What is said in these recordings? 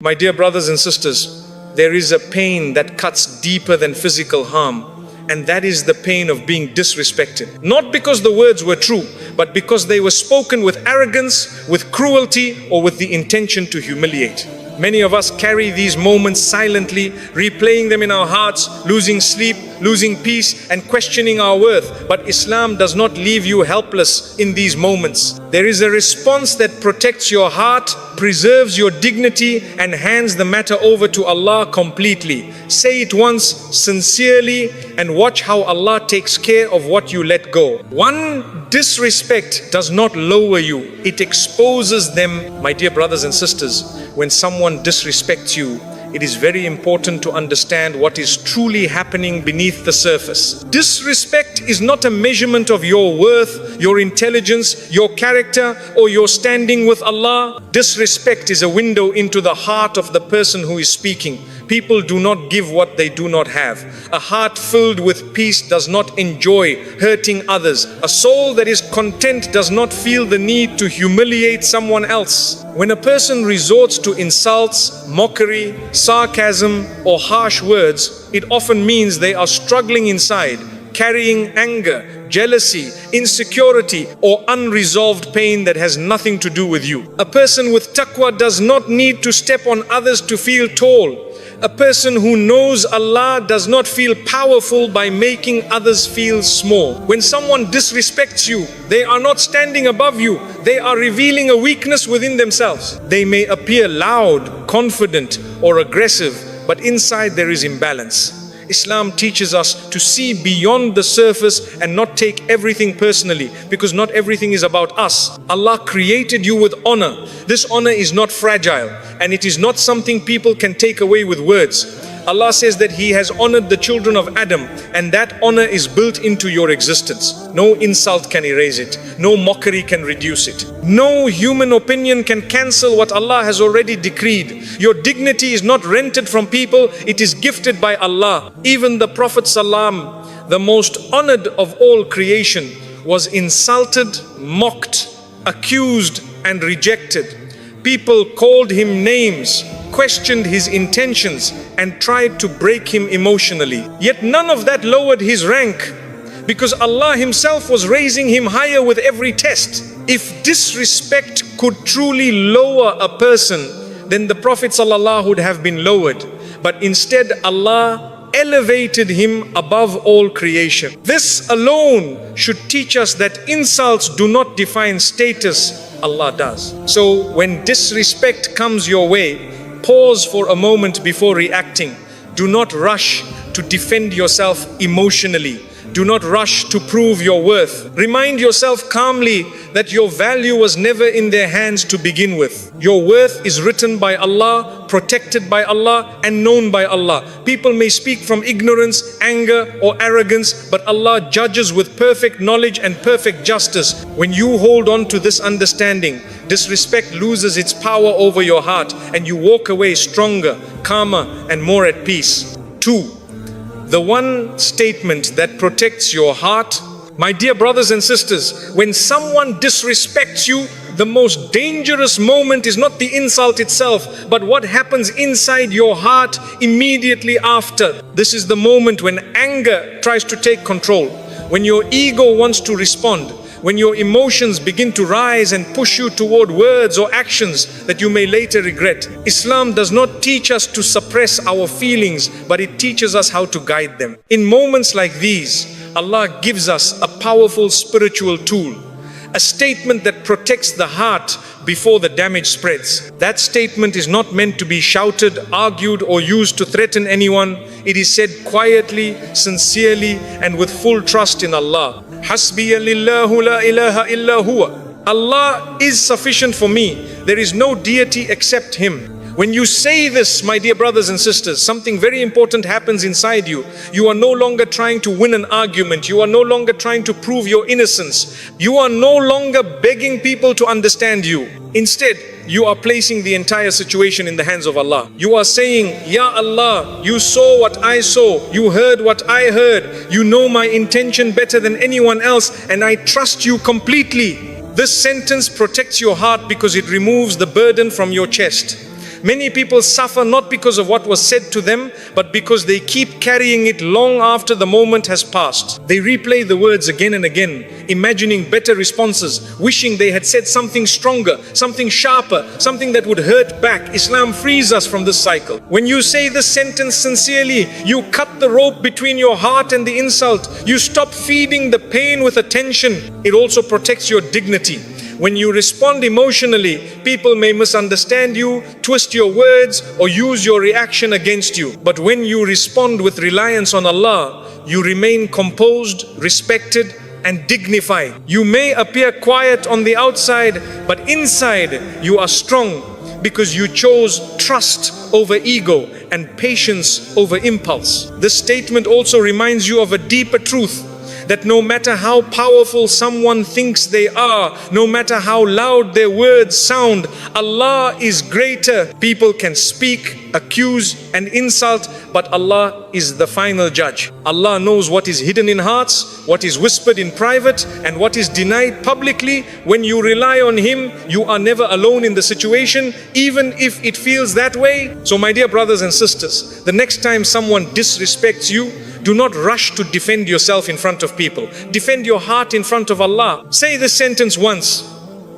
My dear brothers and sisters, there is a pain that cuts deeper than physical harm, and that is the pain of being disrespected. Not because the words were true, but because they were spoken with arrogance, with cruelty, or with the intention to humiliate. Many of us carry these moments silently, replaying them in our hearts, losing sleep, losing peace, and questioning our worth. But Islam does not leave you helpless in these moments. There is a response that protects your heart, preserves your dignity, and hands the matter over to Allah completely. Say it once sincerely and watch how Allah takes care of what you let go. One disrespect does not lower you, it exposes them. My dear brothers and sisters, when someone disrespects you, it is very important to understand what is truly happening beneath the surface. Disrespect is not a measurement of your worth, your intelligence, your character, or your standing with Allah. Disrespect is a window into the heart of the person who is speaking. People do not give what they do not have. A heart filled with peace does not enjoy hurting others. A soul that is content does not feel the need to humiliate someone else. When a person resorts to insults, mockery, sarcasm, or harsh words, it often means they are struggling inside, carrying anger, jealousy, insecurity, or unresolved pain that has nothing to do with you. A person with taqwa does not need to step on others to feel tall. A person who knows Allah does not feel powerful by making others feel small. When someone disrespects you, they are not standing above you. They are revealing a weakness within themselves. They may appear loud, confident, or aggressive, but inside there is imbalance. Islam teaches us to see beyond the surface and not take everything personally, because not everything is about us. Allah created you with honor. This honor is not fragile, and it is not something people can take away with words. Allah says that He has honored the children of Adam, and that honor is built into your existence. No insult can erase it. No mockery can reduce it. No human opinion can cancel what Allah has already decreed. Your dignity is not rented from people, it is gifted by Allah. Even the Prophet ﷺ, the most honored of all creation, was insulted, mocked, accused, and rejected. People called him names, questioned his intentions, and tried to break him emotionally. Yet none of that lowered his rank, because Allah Himself was raising him higher with every test. If disrespect could truly lower a person, then the Prophet ﷺ would have been lowered. But instead, Allah elevated him above all creation. This alone should teach us that insults do not define status, Allah does. So when disrespect comes your way, pause for a moment before reacting. Do not rush to defend yourself emotionally. Do not rush to prove your worth. Remind yourself calmly that your value was never in their hands to begin with. Your worth is written by Allah, protected by Allah, and known by Allah. People may speak from ignorance, anger, or arrogance, but Allah judges with perfect knowledge and perfect justice. When you hold on to this understanding, disrespect loses its power over your heart, and you walk away stronger, calmer, and more at peace. 2. The one statement that protects your heart. My dear brothers and sisters, when someone disrespects you, the most dangerous moment is not the insult itself, but what happens inside your heart immediately after. This is the moment when anger tries to take control, when your ego wants to respond, when your emotions begin to rise and push you toward words or actions that you may later regret. Islam does not teach us to suppress our feelings, but it teaches us how to guide them. In moments like these, Allah gives us a powerful spiritual tool, a statement that protects the heart before the damage spreads. That statement is not meant to be shouted, argued, or used to threaten anyone. It is said quietly, sincerely, and with full trust in Allah. Hasbiya lillahu la ilaha illa huwa. Allah is sufficient for me. There is no deity except Him. When you say this, my dear brothers and sisters, something very important happens inside you. You are no longer trying to win an argument. You are no longer trying to prove your innocence. You are no longer begging people to understand you. Instead, you are placing the entire situation in the hands of Allah. You are saying, Ya Allah, you saw what I saw. You heard what I heard. You know my intention better than anyone else, and I trust you completely. This sentence protects your heart because it removes the burden from your chest. Many people suffer not because of what was said to them, but because they keep carrying it long after the moment has passed. They replay the words again and again, imagining better responses, wishing they had said something stronger, something sharper, something that would hurt back. Islam frees us from this cycle. When you say this sentence sincerely, you cut the rope between your heart and the insult. You stop feeding the pain with attention. It also protects your dignity. When you respond emotionally, people may misunderstand you, twist your words, or use your reaction against you. But when you respond with reliance on Allah, you remain composed, respected, and dignified. You may appear quiet on the outside, but inside you are strong because you chose trust over ego and patience over impulse. This statement also reminds you of a deeper truth, that no matter how powerful someone thinks they are, no matter how loud their words sound, Allah is greater. People can speak, accuse, and insult, but Allah is the final judge. Allah knows what is hidden in hearts, what is whispered in private, and what is denied publicly. When you rely on Him, you are never alone in the situation, even if it feels that way. So my dear brothers and sisters, the next time someone disrespects you, do not rush to defend yourself in front of people. Defend your heart in front of Allah. Say this sentence once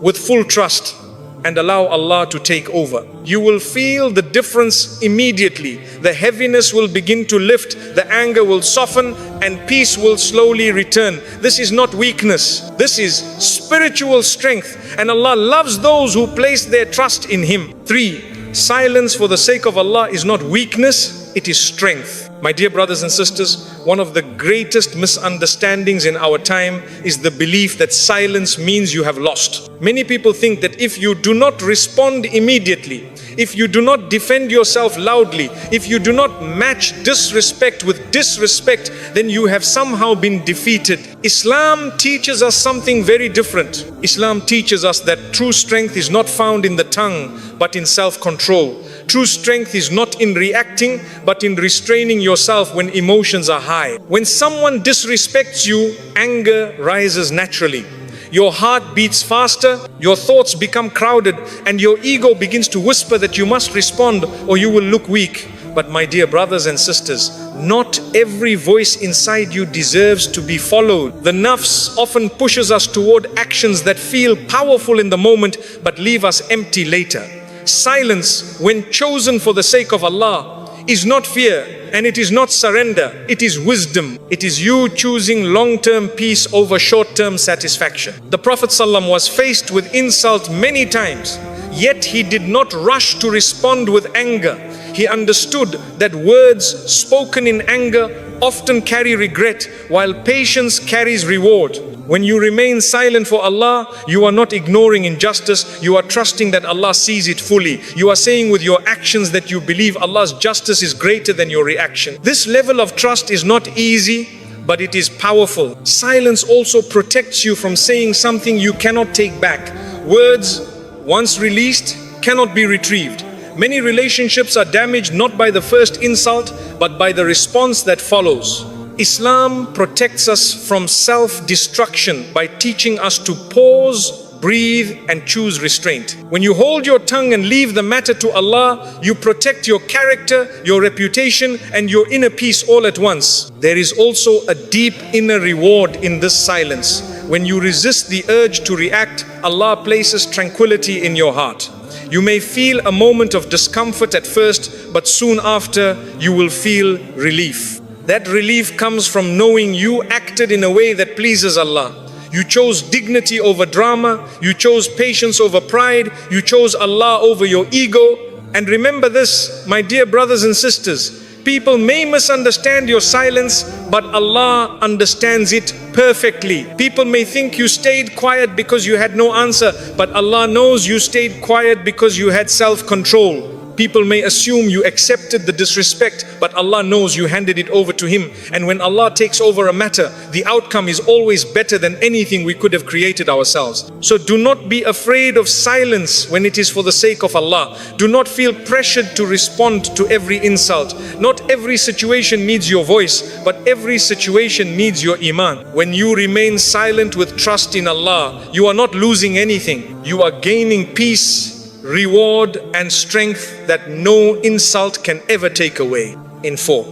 with full trust and allow Allah to take over. You will feel the difference immediately. The heaviness will begin to lift, the anger will soften, and peace will slowly return. This is not weakness. This is spiritual strength, and Allah loves those who place their trust in Him. 3. Silence for the sake of Allah is not weakness, it is strength. My dear brothers and sisters, one of the greatest misunderstandings in our time is the belief that silence means you have lost. Many people think that if you do not respond immediately, if you do not defend yourself loudly, if you do not match disrespect with disrespect, then you have somehow been defeated. Islam teaches us something very different. Islam teaches us that true strength is not found in the tongue, but in self-control. True strength is not in reacting, but in restraining yourself when emotions are high. When someone disrespects you, anger rises naturally. Your heart beats faster, your thoughts become crowded, and your ego begins to whisper that you must respond or you will look weak. But my dear brothers and sisters, not every voice inside you deserves to be followed. The nafs often pushes us toward actions that feel powerful in the moment but leave us empty later. Silence, when chosen for the sake of Allah, is not fear and it is not surrender. It is wisdom. It is you choosing long-term peace over short-term satisfaction. The Prophet ﷺ was faced with insult many times, yet he did not rush to respond with anger. He understood that words spoken in anger often carry regret, while patience carries reward. When you remain silent for Allah, you are not ignoring injustice, you are trusting that Allah sees it fully. You are saying with your actions that you believe Allah's justice is greater than your reaction. This level of trust is not easy, but it is powerful. Silence also protects you from saying something you cannot take back. Words, once released, cannot be retrieved. Many relationships are damaged not by the first insult, but by the response that follows. Islam protects us from self-destruction by teaching us to pause, breathe, and choose restraint. When you hold your tongue and leave the matter to Allah, you protect your character, your reputation, and your inner peace all at once. There is also a deep inner reward in this silence. When you resist the urge to react, Allah places tranquility in your heart. You may feel a moment of discomfort at first, but soon after you will feel relief. That relief comes from knowing you acted in a way that pleases Allah. You chose dignity over drama, you chose patience over pride, you chose Allah over your ego. And remember this, my dear brothers and sisters, people may misunderstand your silence, but Allah understands it perfectly. People may think you stayed quiet because you had no answer, but Allah knows you stayed quiet because you had self-control. People may assume you accepted the disrespect, but Allah knows you handed it over to Him. And when Allah takes over a matter, the outcome is always better than anything we could have created ourselves. So do not be afraid of silence when it is for the sake of Allah. Do not feel pressured to respond to every insult. Not every situation needs your voice, but every situation needs your iman. When you remain silent with trust in Allah, you are not losing anything. You are gaining peace reward and strength that no insult can ever take away. In 4,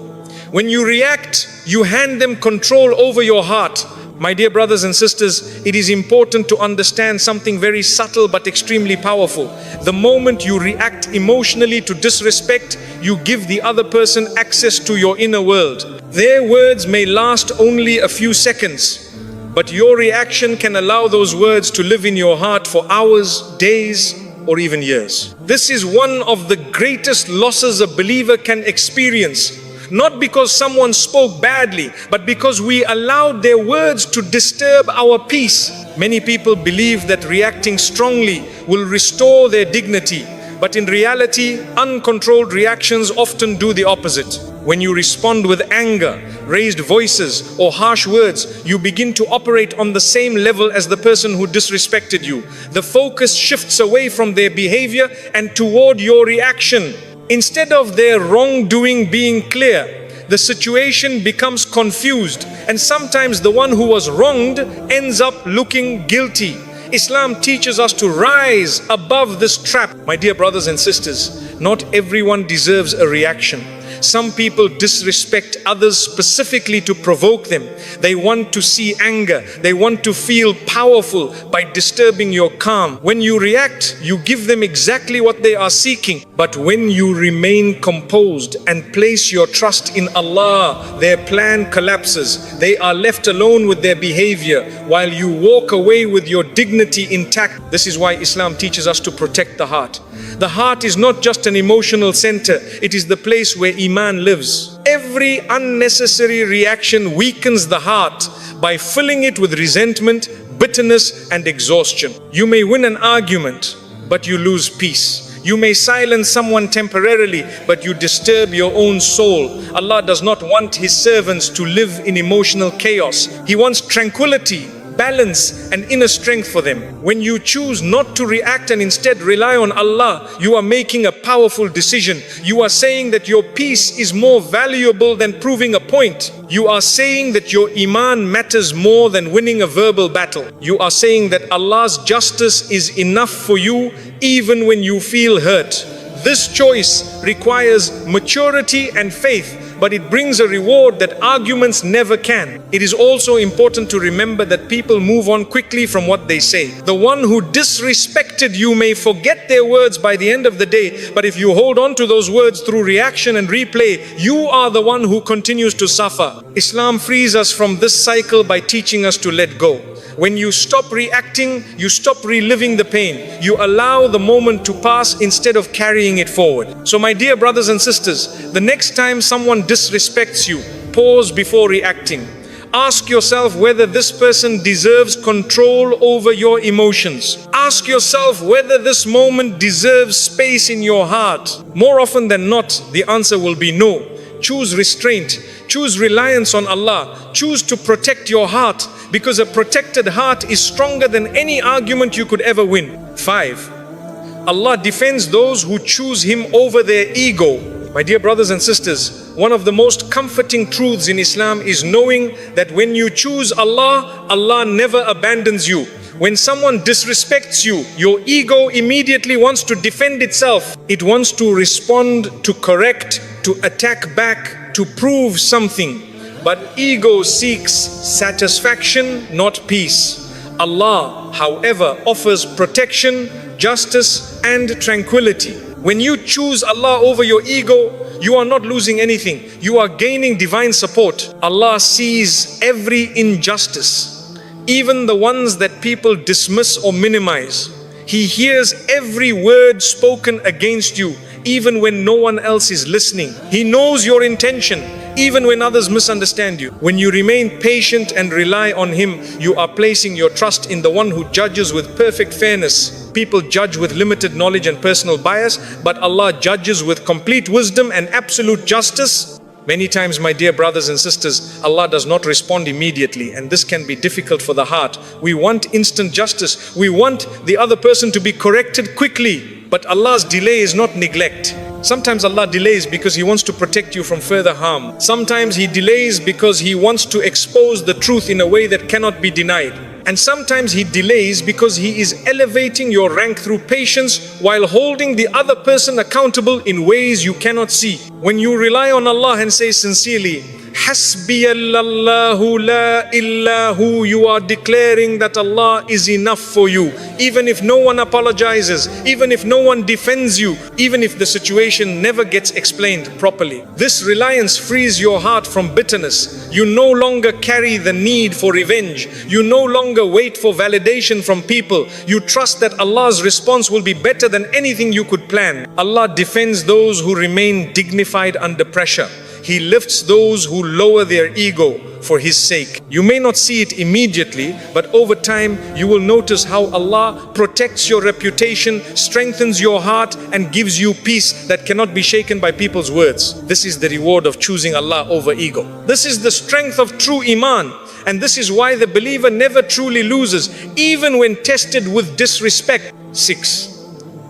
when you react, you hand them control over your heart. My dear brothers and sisters, it is important to understand something very subtle but extremely powerful. The moment you react emotionally to disrespect, you give the other person access to your inner world. Their words may last only a few seconds, but your reaction can allow those words to live in your heart for hours, days, or even years. This is one of the greatest losses a believer can experience. Not because someone spoke badly, but because we allowed their words to disturb our peace. Many people believe that reacting strongly will restore their dignity, but in reality, uncontrolled reactions often do the opposite. When you respond with anger, raised voices, or harsh words, you begin to operate on the same level as the person who disrespected you. The focus shifts away from their behavior and toward your reaction. Instead of their wrongdoing being clear, the situation becomes confused, and sometimes the one who was wronged ends up looking guilty. Islam teaches us to rise above this trap. My dear brothers and sisters, not everyone deserves a reaction. Some people disrespect others specifically to provoke them. They want to see anger. They want to feel powerful by disturbing your calm. When you react, you give them exactly what they are seeking. But when you remain composed and place your trust in Allah, their plan collapses. They are left alone with their behavior while you walk away with your dignity intact. This is why Islam teaches us to protect the heart. The heart is not just an emotional center, it is the place where Iman lives. Every unnecessary reaction weakens the heart by filling it with resentment, bitterness, and exhaustion. You may win an argument, but you lose peace. You may silence someone temporarily, but you disturb your own soul. Allah does not want His servants to live in emotional chaos. He wants tranquility, balance, and inner strength for them. When you choose not to react and instead rely on Allah, you are making a powerful decision. You are saying that your peace is more valuable than proving a point. You are saying that your Iman matters more than winning a verbal battle. You are saying that Allah's justice is enough for you even when you feel hurt. This choice requires maturity and faith, but it brings a reward that arguments never can. It is also important to remember that people move on quickly from what they say. The one who disrespected you may forget their words by the end of the day, but if you hold on to those words through reaction and replay, you are the one who continues to suffer. Islam frees us from this cycle by teaching us to let go. When you stop reacting, you stop reliving the pain. You allow the moment to pass instead of carrying it forward. So my dear brothers and sisters, the next time someone disrespects you, pause before reacting. Ask yourself whether this person deserves control over your emotions. Ask yourself whether this moment deserves space in your heart. More often than not, the answer will be no. Choose restraint. Choose reliance on Allah. Choose to protect your heart, because a protected heart is stronger than any argument you could ever win. 5. Allah defends those who choose Him over their ego. My dear brothers and sisters, one of the most comforting truths in Islam is knowing that when you choose Allah, Allah never abandons you. When someone disrespects you, your ego immediately wants to defend itself. It wants to respond, to correct, to attack back, to prove something. But ego seeks satisfaction, not peace. Allah, however, offers protection, justice, and tranquility. When you choose Allah over your ego, you are not losing anything. You are gaining divine support. Allah sees every injustice, even the ones that people dismiss or minimize. He hears every word spoken against you, even when no one else is listening. He knows your intention, even when others misunderstand you. When you remain patient and rely on Him, you are placing your trust in the one who judges with perfect fairness. People judge with limited knowledge and personal bias, but Allah judges with complete wisdom and absolute justice. Many times, my dear brothers and sisters, Allah does not respond immediately, and this can be difficult for the heart. We want instant justice. We want the other person to be corrected quickly, but Allah's delay is not neglect. Sometimes Allah delays because He wants to protect you from further harm. Sometimes He delays because He wants to expose the truth in a way that cannot be denied. And sometimes He delays because He is elevating your rank through patience while holding the other person accountable in ways you cannot see. When you rely on Allah and say sincerely, Hasbiyallahu la illahu, you are declaring that Allah is enough for you. Even if no one apologizes, even if no one defends you, even if the situation never gets explained properly. This reliance frees your heart from bitterness. You no longer carry the need for revenge. You no longer wait for validation from people. You trust that Allah's response will be better than anything you could plan. Allah defends those who remain dignified under pressure. He lifts those who lower their ego for His sake. You may not see it immediately, but over time you will notice how Allah protects your reputation, strengthens your heart, and gives you peace that cannot be shaken by people's words. This is the reward of choosing Allah over ego. This is the strength of true Iman. And this is why the believer never truly loses, even when tested with disrespect. 6.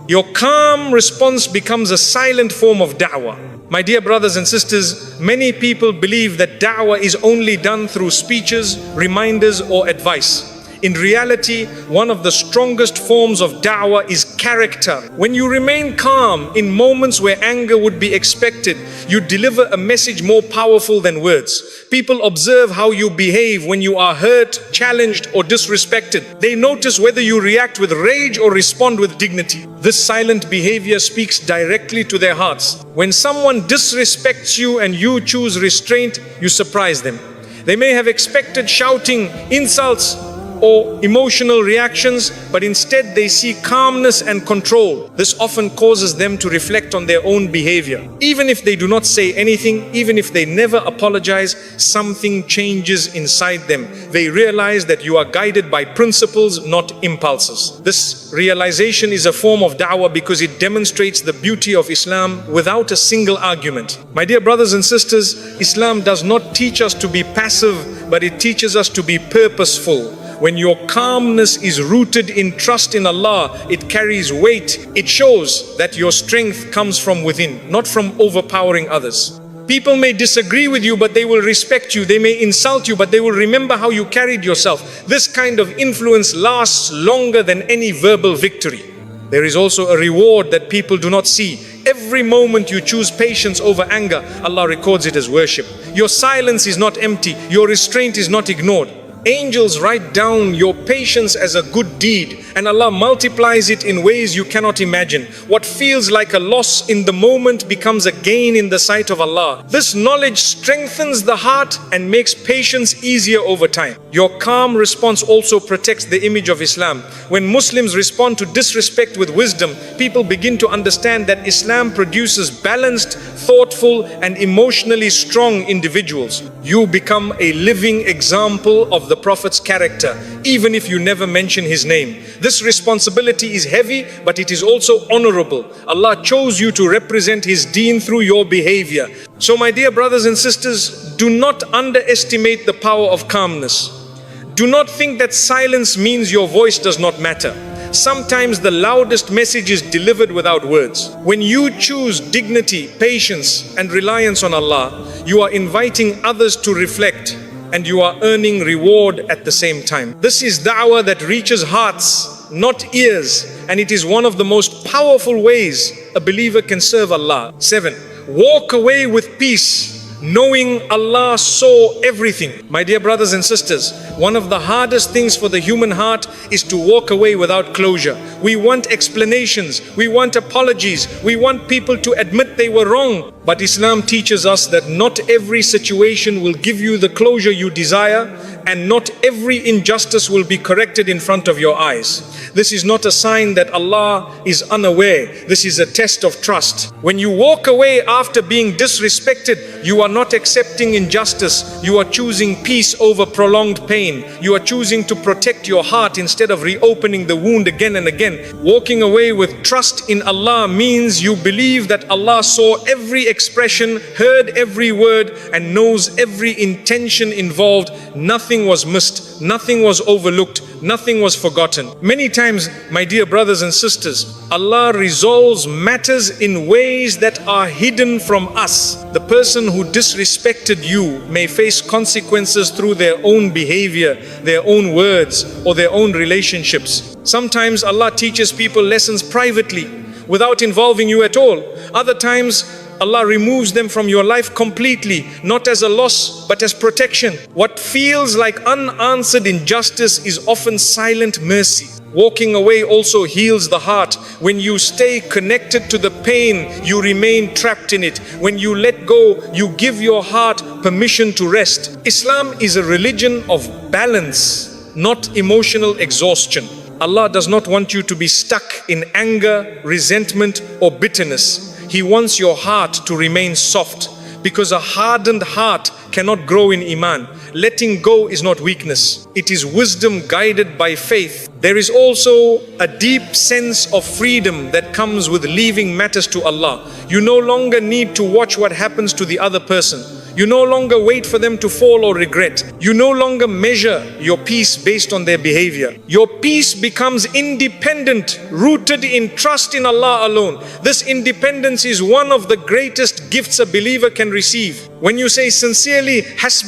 Your calm response becomes a silent form of da'wah. My dear brothers and sisters, many people believe that da'wah is only done through speeches, reminders, or advice. In reality, one of the strongest forms of da'wah is character. When you remain calm in moments where anger would be expected, you deliver a message more powerful than words. People observe how you behave when you are hurt, challenged, or disrespected. They notice whether you react with rage or respond with dignity. This silent behavior speaks directly to their hearts. When someone disrespects you and you choose restraint, you surprise them. They may have expected shouting, insults, or emotional reactions, but instead they see calmness and control. This often causes them to reflect on their own behavior. Even if they do not say anything, even if they never apologize, something changes inside them. They realize that you are guided by principles, not impulses. This realization is a form of da'wah because it demonstrates the beauty of Islam without a single argument. My dear brothers and sisters, Islam does not teach us to be passive, but it teaches us to be purposeful. When your calmness is rooted in trust in Allah, it carries weight. It shows that your strength comes from within, not from overpowering others. People may disagree with you, but they will respect you. They may insult you, but they will remember how you carried yourself. This kind of influence lasts longer than any verbal victory. There is also a reward that people do not see. Every moment you choose patience over anger, Allah records it as worship. Your silence is not empty. Your restraint is not ignored. Angels write down your patience as a good deed, and Allah multiplies it in ways you cannot imagine. What feels like a loss in the moment becomes a gain in the sight of Allah. This knowledge strengthens the heart and makes patience easier over time. Your calm response also protects the image of Islam. When Muslims respond to disrespect with wisdom, people begin to understand that Islam produces balanced, thoughtful, and emotionally strong individuals. You become a living example of the Prophet's character, even if you never mention his name. This responsibility is heavy, but it is also honorable. Allah chose you to represent His deen through your behavior. So my dear brothers and sisters, do not underestimate the power of calmness. Do not think that silence means your voice does not matter. Sometimes the loudest message is delivered without words. When you choose dignity, patience, and reliance on Allah, you are inviting others to reflect, and you are earning reward at the same time. This is da'wah that reaches hearts, not ears, and it is one of the most powerful ways a believer can serve Allah. 7. Walk away with peace, knowing Allah saw everything. My dear brothers and sisters, one of the hardest things for the human heart is to walk away without closure. We want explanations, we want apologies, we want people to admit they were wrong. But Islam teaches us that not every situation will give you the closure you desire, and not every injustice will be corrected in front of your eyes. This is not a sign that Allah is unaware. This is a test of trust. When you walk away after being disrespected, you are not accepting injustice. You are choosing peace over prolonged pain. You are choosing to protect your heart instead of reopening the wound again and again. Walking away with trust in Allah means you believe that Allah saw every expression, heard every word, and knows every intention involved. Nothing was missed, nothing was overlooked, nothing was forgotten. Many times, my dear brothers and sisters, Allah resolves matters in ways that are hidden from us. The person who disrespected you may face consequences through their own behavior, their own words, or their own relationships. Sometimes Allah teaches people lessons privately without involving you at all. Other times, Allah removes them from your life completely, not as a loss, but as protection. What feels like unanswered injustice is often silent mercy. Walking away also heals the heart. When you stay connected to the pain, you remain trapped in it. When you let go, you give your heart permission to rest. Islam is a religion of balance, not emotional exhaustion. Allah does not want you to be stuck in anger, resentment, or bitterness. He wants your heart to remain soft, because a hardened heart cannot grow in Iman. Letting go is not weakness. It is wisdom guided by faith. There is also a deep sense of freedom that comes with leaving matters to Allah. You no longer need to watch what happens to the other person. You no longer wait for them to fall or regret. You no longer measure your peace based on their behavior. Your peace becomes independent, rooted in trust in Allah alone. This independence is one of the greatest gifts a believer can receive. When you say sincerely, Hasbi